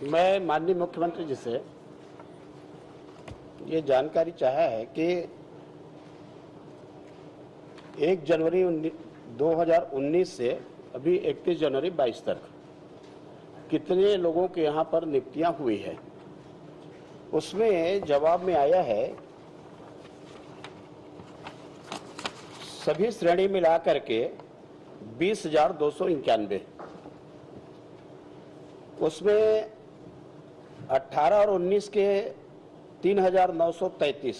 मैं माननीय मुख्यमंत्री जी से ये जानकारी चाहा है कि 1 जनवरी 2019 से अभी 31 जनवरी 22 तक कितने लोगों के यहाँ पर नियुक्तियां हुई है। उसमें जवाब में आया है सभी श्रेणी मिला करके 20,291। उसमें 18 और 19 के 3,933।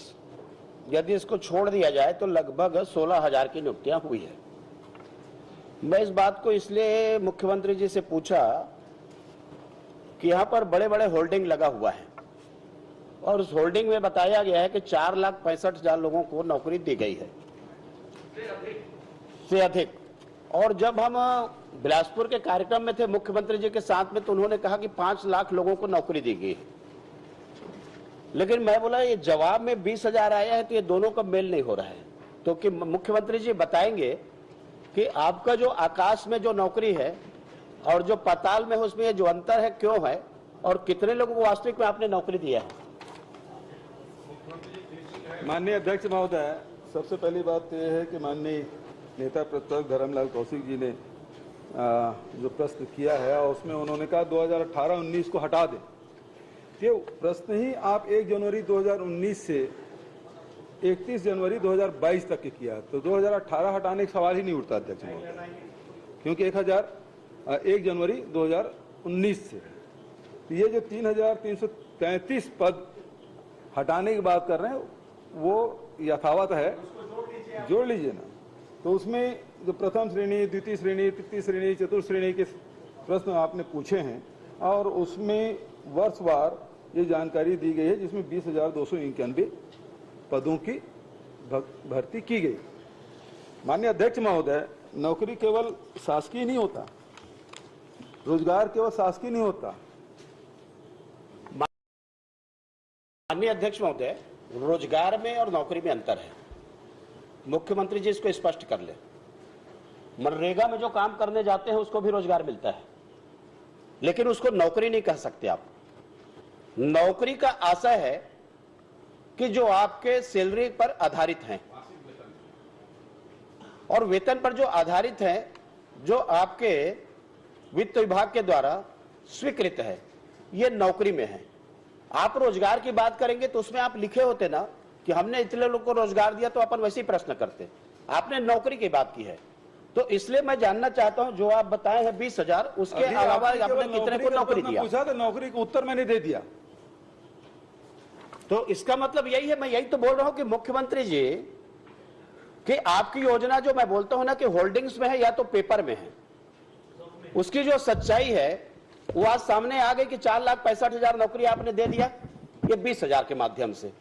यदि इसको छोड़ दिया जाए तो लगभग 16,000 की नियुक्तियां हुई है। मैं इस बात को इसलिए मुख्यमंत्री जी से पूछा कि यहाँ पर बड़े बड़े होल्डिंग लगा हुआ है और उस होल्डिंग में बताया गया है कि 4,65,000 लोगों को नौकरी दी गई है से अधिक। और जब हम बिलासपुर के कार्यक्रम में थे मुख्यमंत्री जी के साथ में, तो उन्होंने कहा कि 5 लाख लोगों को नौकरी दी गई है। लेकिन मैं बोला ये जवाब में 20,000 आया है, तो ये दोनों का मेल नहीं हो रहा है। तो कि मुख्यमंत्री जी बताएंगे कि आपका जो आकाश में जो नौकरी है और जो पाताल में है उसमें ये जो अंतर है क्यों है, और कितने लोगों को वास्तविक में आपने नौकरी दिया है। माननीय अध्यक्ष महोदय, सबसे पहली बात यह है कि माननीय नेता प्रतिपक्ष धर्मलाल कौशिक जी ने जो प्रश्न किया है और उसमें उन्होंने कहा 2018-19 को हटा दें। ये प्रश्न ही आप 1 जनवरी 2019 से 31 जनवरी 2022 तक के किया, तो 2018 हटाने का सवाल ही नहीं उठता अध्यक्ष महोदय, क्योंकि 1 जनवरी 2019 से तो ये जो 3,333 पद हटाने की बात कर रहे हैं वो यथावत है, जोड़ लीजिए ना। तो उसमें जो प्रथम श्रेणी, द्वितीय श्रेणी, तृतीय श्रेणी, चतुर्थ श्रेणी के प्रश्न आपने पूछे हैं और उसमें वर्षवार ये जानकारी दी गई है, जिसमें 20,291 पदों की भर्ती की गई। माननीय अध्यक्ष महोदय, नौकरी केवल शासकीय नहीं होता, रोजगार केवल शासकीय नहीं होता। माननीय अध्यक्ष महोदय, रोजगार में और नौकरी में अंतर है। मुख्यमंत्री जी इसको स्पष्ट कर ले। मनरेगा में जो काम करने जाते हैं उसको भी रोजगार मिलता है, लेकिन उसको नौकरी नहीं कह सकते आप। नौकरी का आशय है कि जो आपके सैलरी पर आधारित हैं और वेतन पर जो आधारित हैं, जो आपके वित्त विभाग के द्वारा स्वीकृत है, ये नौकरी में है। आप रोजगार की बात करेंगे तो उसमें आप लिखे होते ना कि हमने इतने लोगों को रोजगार दिया, तो अपन वैसे ही प्रश्न करते। आपने नौकरी की बात की है, तो इसलिए मैं जानना चाहता हूं जो आप बताए हैं 20,000, उसके अलावा आपने कितने को नौकरी दिया? पूछा तो नौकरी का उत्तर मैंने दे दिया। तो इसका मतलब यही है, मैं यही तो बोल रहा हूं कि मुख्यमंत्री जी कि आपकी योजना जो मैं बोलता हूं ना कि होल्डिंग्स में है या तो पेपर में है, उसकी जो सच्चाई है वो आज सामने आ गई कि 4,65,000 नौकरी आपने दे दिया ये 20,000 के माध्यम से।